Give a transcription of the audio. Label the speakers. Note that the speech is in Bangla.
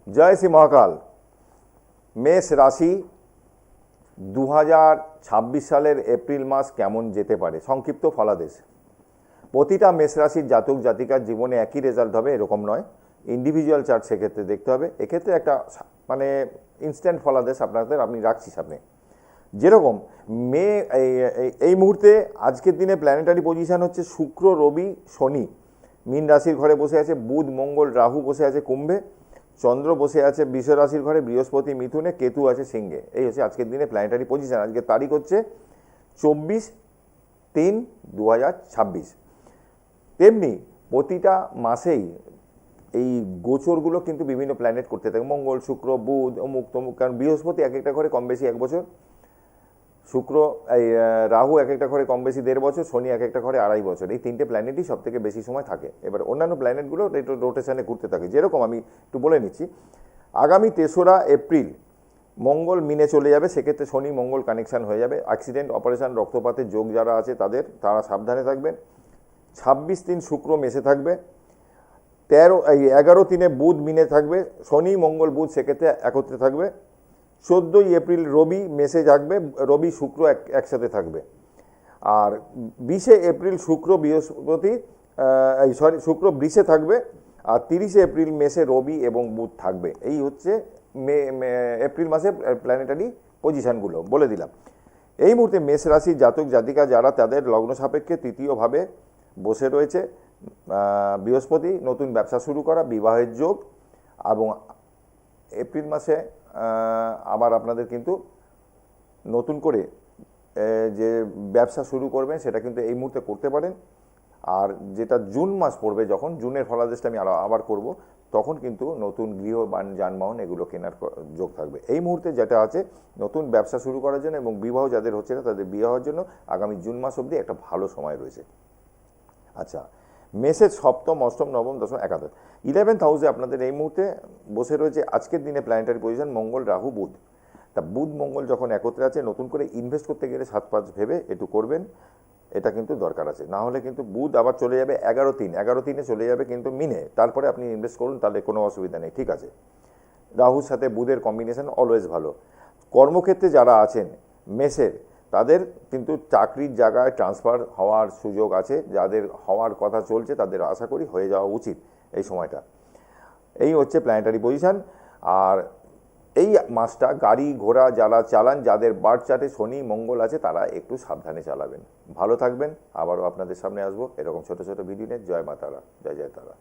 Speaker 1: জয় শ্রী মহাকাল। মেষ রাশি 2026 সালের এপ্রিল মাস কেমন যেতে পারে, সংক্ষিপ্ত ফলাদেশ। প্রতিটা মেষ রাশির জাতক জাতিকার জীবনে একই রেজাল্ট হবে এরকম নয়, ইন্ডিভিজুয়াল চার্ট সেক্ষেত্রে দেখতে হবে। এক্ষেত্রে একটা মানে ইনস্ট্যান্ট ফলাদেশ আমি রাখছি সামনে। যেরকম মে এই মুহূর্তে আজকের দিনে প্ল্যানেটারি পজিশন হচ্ছে শুক্র, রবি, শনি মীন রাশির ঘরে বসে আছে, বুধ, মঙ্গল, রাহু বসে আছে কুম্ভে, চন্দ্র বসে আছে বৃষ রাশির ঘরে, বৃহস্পতি মিথুনে, কেতু আছে সিংহে। এই হচ্ছে আজকের দিনে প্ল্যানেটারি পজিশন। আজকের তারিখ হচ্ছে 24/3/2026। তেমনি প্রতিটা মাসেই এই গোচরগুলো কিন্তু বিভিন্ন প্ল্যানেট করতে থাকে, মঙ্গল, শুক্র, বুধ, অমুক তমুক। কারণ বৃহস্পতি এক একটা ঘরে কম বেশি 1 বছর, শুক্র রাহু এক একটা ঘরে কম বেশি 1.5 বছর, শনি এক একটা ঘরে 2.5 বছর। এই 3টে প্ল্যানেটই সব থেকে বেশি সময় থাকে। এবার অন্যান্য প্ল্যানেটগুলো রোটেশনে ঘুরতে থাকে। যেরকম আমি একটু বলে নিচ্ছি, আগামী 3রা এপ্রিল মঙ্গল মিনে চলে যাবে, সেক্ষেত্রে শনি মঙ্গল কানেকশান হয়ে যাবে। অ্যাক্সিডেন্ট, অপারেশন, রক্তপাতের যোগ যারা আছে তারা সাবধানে থাকবেন। 26/3 শুক্র মেসে থাকবে, 11/3 বুধ মিনে থাকবে, শনি মঙ্গল বুধ সেক্ষেত্রে একত্রে থাকবে। 14ই এপ্রিল রবি মেসে থাকবে, রবি শুক্র একসাথে থাকবে। আর 20শে এপ্রিল শুক্র বৃহস্পতি শুক্র বৃষে থাকবে। আর 30শে এপ্রিল মেসে রবি এবং বুধ থাকবে। এই হচ্ছে এপ্রিল মাসে প্ল্যানেটারি পজিশানগুলো বলে দিলাম। এই মুহূর্তে মেষ রাশির জাতক জাতিকা যারা তাদের লগ্ন সাপেক্ষে তৃতীয়ভাবে বসে রয়েছে বৃহস্পতি, নতুন ব্যবসা শুরু করা, বিবাহের যোগ। এবং এপ্রিল মাসে আবার আপনাদের কিন্তু নতুন করে যে ব্যবসা শুরু করবেন সেটা কিন্তু এই মুহূর্তে করতে পারেন। আর যেটা জুন মাস পড়বে, যখন জুনের ফলাদেশটা আমি আবার করব, তখন কিন্তু নতুন গৃহ যানবাহন এগুলো কেনার যোগ থাকবে। এই মুহূর্তে যেটা আছে, নতুন ব্যবসা শুরু করার জন্য এবং বিবাহ যাদের হচ্ছে না তাদের বিবাহের জন্য আগামী জুন মাস অবধি একটা ভালো সময় রয়েছে। আচ্ছা, মেসের সপ্তম, অষ্টম, নবম, দশম, একাদশ 11th হাউসে আপনাদের এই মুহূর্তে বসে রয়েছে আজকের দিনে প্ল্যানেটারি পজিশন মঙ্গল, রাহু, বুধ। তা বুধ মঙ্গল যখন একত্রে আছে, নতুন করে ইনভেস্ট করতে গেলে 7-5 ভেবে একটু করবেন, এটা কিন্তু দরকার আছে। না হলে কিন্তু বুধ আবার চলে যাবে 11/3 চলে যাবে কিন্তু মিনে, তারপরে আপনি ইনভেস্ট করুন, তাহলে কোনো অসুবিধা নেই, ঠিক আছে। রাহুর সাথে বুধের কম্বিনেশন অলওয়েজ ভালো। কর্মক্ষেত্রে যারা আছেন মেসের, তাদের কিন্তু চাকরির জায়গায় ট্রান্সফার হওয়ার সুযোগ আছে। যাদের হওয়ার কথা চলছে তাদের আশা করি হয়ে যাওয়া উচিত এই সময়টা। এই হচ্ছে প্ল্যানেটারি পজিশান। আর এই মাসটা গাড়ি ঘোড়া যারা চালান, যাদের বার্থ চার্টে শনি মঙ্গল আছে, তারা একটু সাবধানে চালাবেন। ভালো থাকবেন। আবারও আপনাদের সামনে আসবো এরকম ছোট ছোট ভিডিও নিয়ে। জয় মা তারা, জয় জয় তারা।